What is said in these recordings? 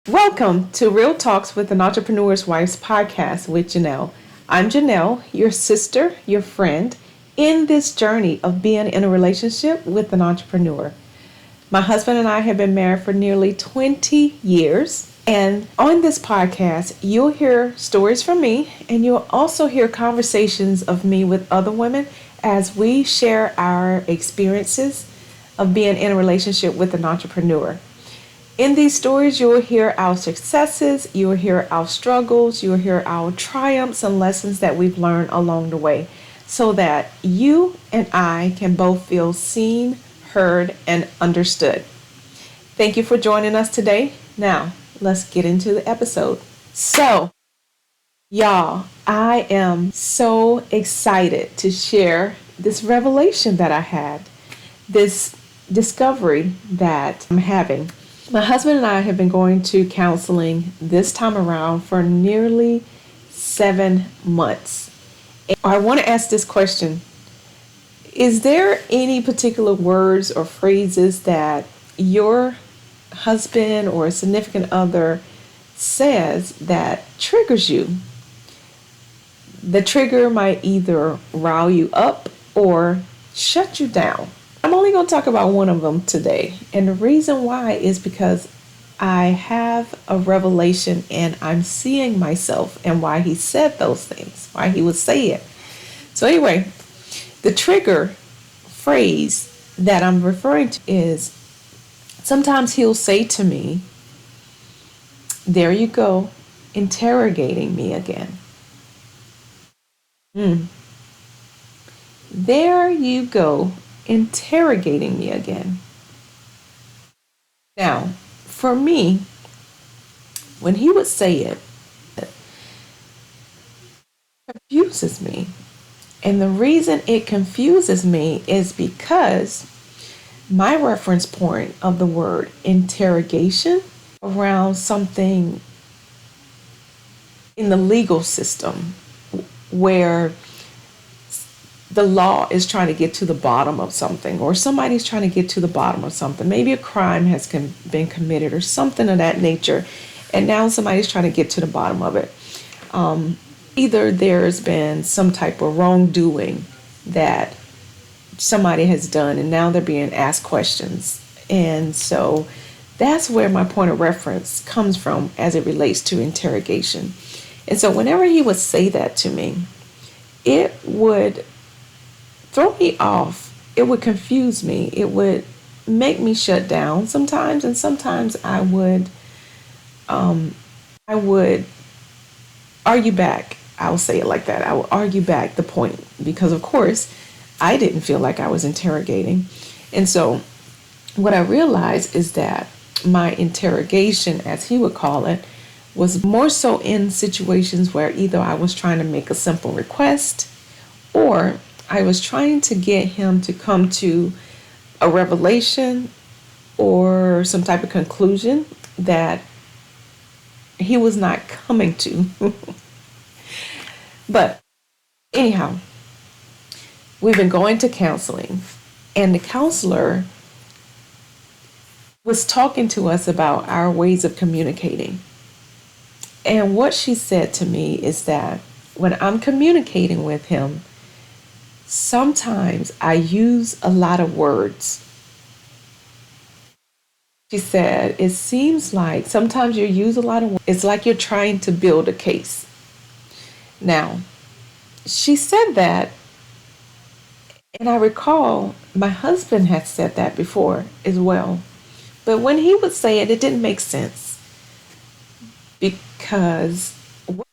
Welcome to Real Talks with an Entrepreneur's Wife's podcast with Janelle. I'm Janelle, your sister, your friend, in this journey of being in a relationship with an entrepreneur. My husband and I have been married for nearly 20 years. And on this podcast, you'll hear stories from me, and you'll also hear conversations of me with other women as we share our experiences of being in a relationship with an entrepreneur. In these stories, you will hear our successes, you will hear our struggles, you will hear our triumphs and lessons that we've learned along the way so that you and I can both feel seen, heard, and understood. Thank you for joining us today. Now, let's get into the episode. So, y'all, I am so excited to share this revelation that I had, this discovery that I'm having. My husband and I have been going to counseling this time around for nearly 7 months. And I want to ask this question. Is there any particular words or phrases that your husband or a significant other says that triggers you? The trigger might either rile you up or shut you down. I'm only going to talk about one of them today. And the reason why is because I have a revelation and I'm seeing myself and why he said those things, why he would say it. So anyway, the trigger phrase that I'm referring to is sometimes he'll say to me, "There you go, interrogating me again." There you go, interrogating me again. Now, for me, when he would say it, it confuses me. And the reason it confuses me is because my reference point of the word interrogation around something in the legal system where the law is trying to get to the bottom of something, or somebody's trying to get to the bottom of something. Maybe a crime has been committed or something of that nature, and now somebody's trying to get to the bottom of it. Either there's been some type of wrongdoing that somebody has done, and now they're being asked questions. And so that's where my point of reference comes from as it relates to interrogation. And so whenever he would say that to me, it would throw me off. It would confuse me. It would make me shut down sometimes, and sometimes I would argue back. I'll say it like that. I would argue back the point because, of course, I didn't feel like I was interrogating. And so what I realized is that my interrogation, as he would call it, was more so in situations where either I was trying to make a simple request or I was trying to get him to come to a revelation or some type of conclusion that he was not coming to. But anyhow, we've been going to counseling, and the counselor was talking to us about our ways of communicating. And what she said to me is that when I'm communicating with him, sometimes I use a lot of words. She said, it seems like sometimes you use a lot of words. It's like you're trying to build a case. Now, she said that, and I recall my husband had said that before as well. But when he would say it, it didn't make sense because what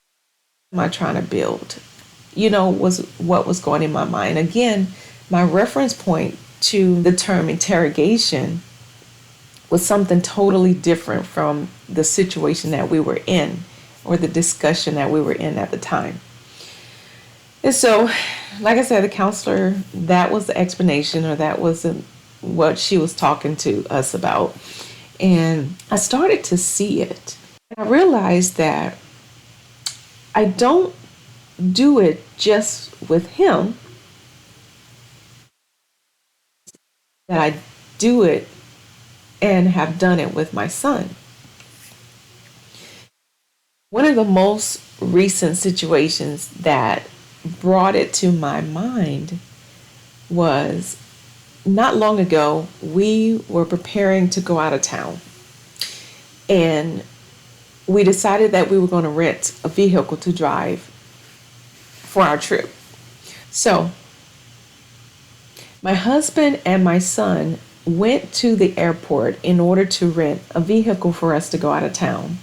am I trying to build? Was what was going in my mind. Again, my reference point to the term interrogation was something totally different from the situation that we were in or the discussion that we were in at the time. And so, like I said, the counselor, that was the explanation, or that was what she was talking to us about. And I started to see it. And I realized that I don't do it just with him, that I do it and have done it with my son. One of the most recent situations that brought it to my mind was not long ago, we were preparing to go out of town. And we decided that we were going to rent a vehicle to drive for our trip. So, my husband and my son went to the airport in order to rent a vehicle for us to go out of town.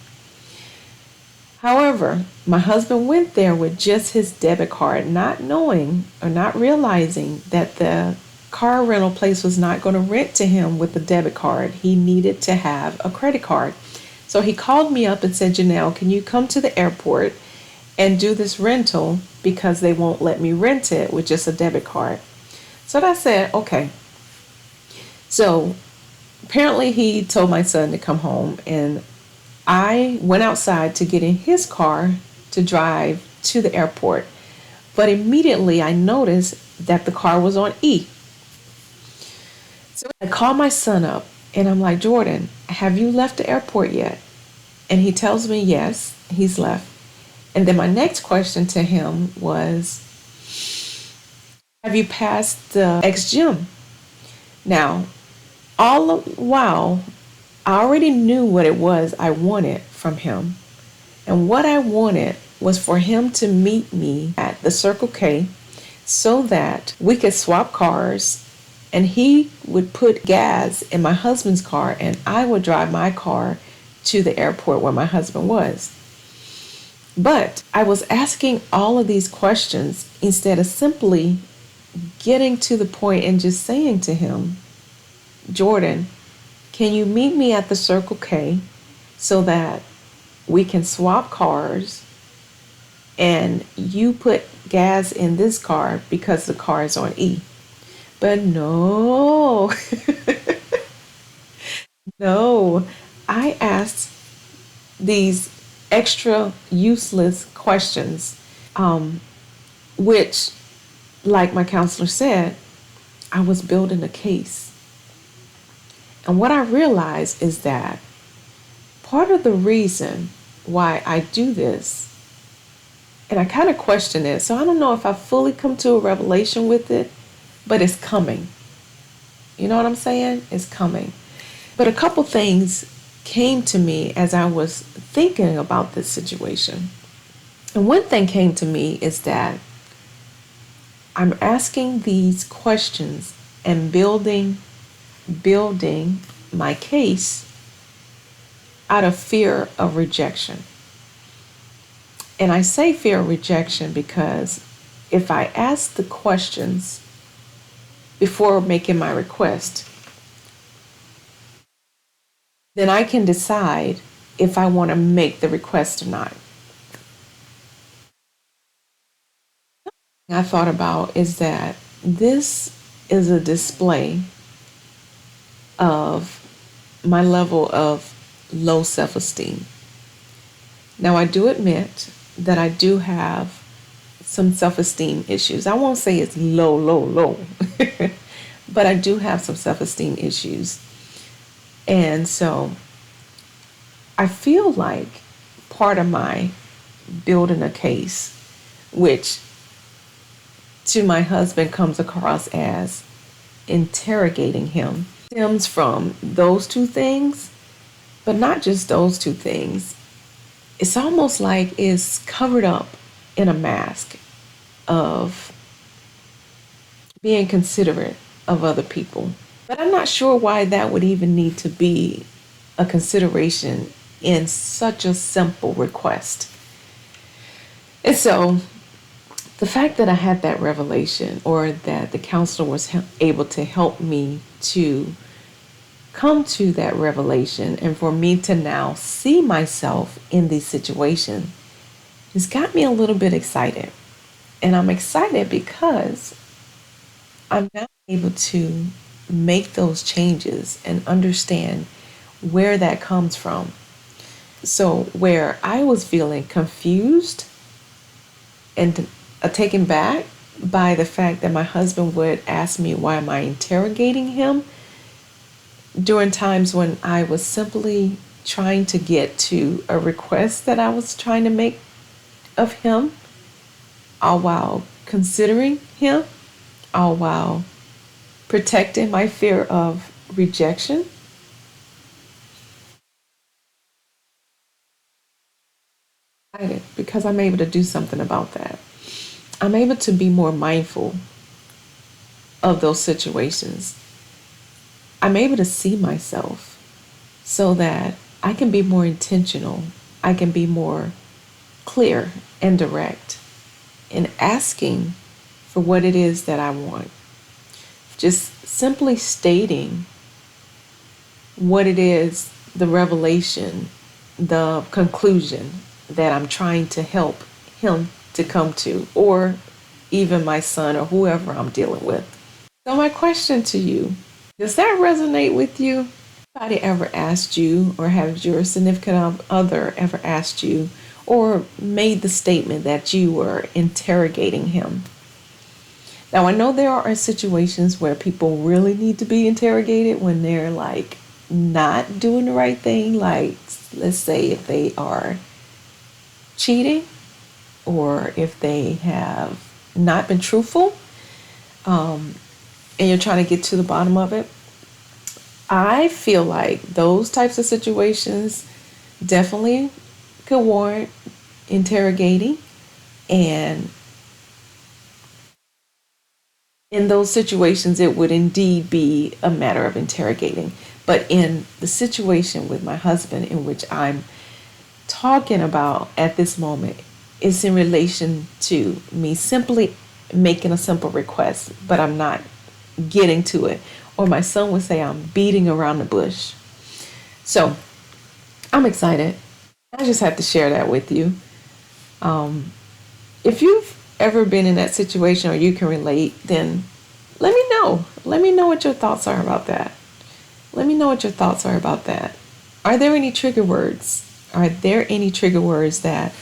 However, my husband went there with just his debit card, not knowing or not realizing that the car rental place was not going to rent to him with a debit card. He needed to have a credit card. So he called me up and said, Janelle, can you come to the airport and do this rental because they won't let me rent it with just a debit card. So I said, okay. So apparently he told my son to come home, and I went outside to get in his car to drive to the airport. But immediately I noticed that the car was on E. So I called my son up and I'm like, Jordan, have you left the airport yet? And he tells me, yes, he's left. And then my next question to him was, have you passed the ex-gym? Now, all the while, I already knew what it was I wanted from him. And what I wanted was for him to meet me at the Circle K so that we could swap cars, and he would put gas in my husband's car and I would drive my car to the airport where my husband was. But I was asking all of these questions instead of simply getting to the point and just saying to him, Jordan, can you meet me at the Circle K so that we can swap cars and you put gas in this car because the car is on E? But no, no, I asked these extra useless questions, which, like my counselor said, I was building a case. And what I realized is that part of the reason why I do this, and I kind of question it, so I don't know if I fully come to a revelation with it, but it's coming. You know what I'm saying? It's coming. But a couple things came to me as I was thinking about this situation. And one thing came to me is that I'm asking these questions and building my case out of fear of rejection. And I say fear of rejection because if I ask the questions before making my request, then I can decide if I want to make the request or not. I thought about is that this is a display of my level of low self-esteem. Now, I do admit that I do have some self-esteem issues. I won't say it's low, but I do have some self-esteem issues. And so I feel like part of my building a case, which to my husband comes across as interrogating him, stems from those two things, but not just those two things. It's almost like it's covered up in a mask of being considerate of other people. But I'm not sure why that would even need to be a consideration in such a simple request. And so the fact that I had that revelation, or that the counselor was able to help me to come to that revelation, and for me to now see myself in these situations, has got me a little bit excited. And I'm excited because I'm now able to make those changes and understand where that comes from. So where I was feeling confused and taken back by the fact that my husband would ask me, why am I interrogating him, during times when I was simply trying to get to a request that I was trying to make of him, all while considering him, all while protecting my fear of rejection. Because I'm able to do something about that. I'm able to be more mindful of those situations. I'm able to see myself so that I can be more intentional. I can be more clear and direct in asking for what it is that I want. Just simply stating what it is, the revelation, the conclusion that I'm trying to help him to come to, or even my son or whoever I'm dealing with. So my question to you, does that resonate with you? Anybody ever asked you, or has your significant other ever asked you or made the statement that you were interrogating him? Now, I know there are situations where people really need to be interrogated when they're like not doing the right thing. Like, let's say if they are cheating or if they have not been truthful, and you're trying to get to the bottom of it. I feel like those types of situations definitely could warrant interrogating, and in those situations it would indeed be a matter of interrogating. But in the situation with my husband, in which I'm talking about at this moment, is in relation to me simply making a simple request, but I'm not getting to it. Or my son would say I'm beating around the bush. So I'm excited. I just have to share that with you. If you've ever been in that situation or you can relate, then let me know. Let me know what your thoughts are about that. Let me know what your thoughts are about that. Are there any trigger words? Are there any trigger words that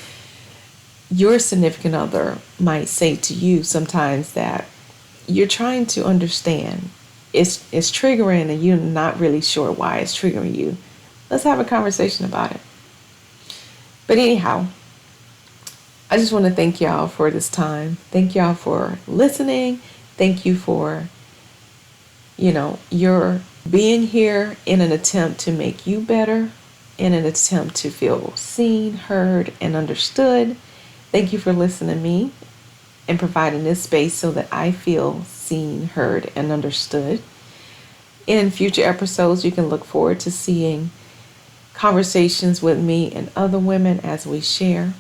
your significant other might say to you sometimes that you're trying to understand? It's triggering and you're not really sure why it's triggering you. Let's have a conversation about it. But anyhow, I just want to thank y'all for this time. Thank y'all for listening. Thank you for, your being here in an attempt to make you better, in an attempt to feel seen, heard, and understood. Thank you for listening to me and providing this space so that I feel seen, heard, and understood. In future episodes, you can look forward to seeing conversations with me and other women as we share.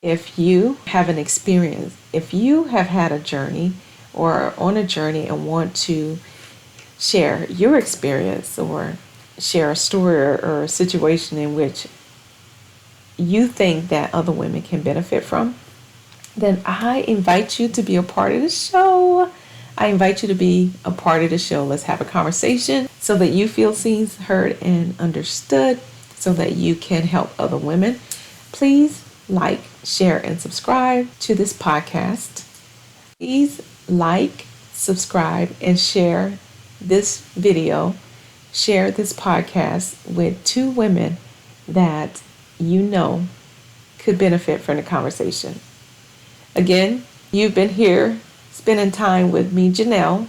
If you have an experience, if you have had a journey or are on a journey and want to share your experience or share a story or a situation in which you think that other women can benefit from, then I invite you to be a part of the show. I invite you to be a part of the show. Let's have a conversation so that you feel seen, heard, and understood, so that you can help other women. Please like, share, and subscribe to this podcast. Please like, subscribe, and share this video. Share this podcast with 2 women that you know could benefit from the conversation. Again, you've been here spending time with me, Janelle,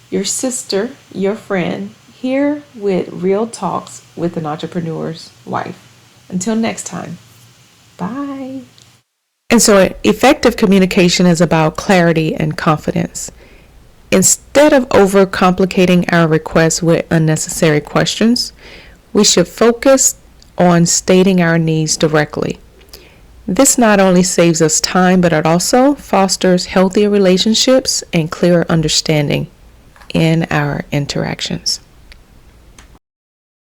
your sister, your friend, here with Real Talks with an Entrepreneur's Wife. Until next time, bye. And so effective communication is about clarity and confidence. Instead of overcomplicating our requests with unnecessary questions, we should focus on stating our needs directly. This not only saves us time, but it also fosters healthier relationships and clearer understanding in our interactions.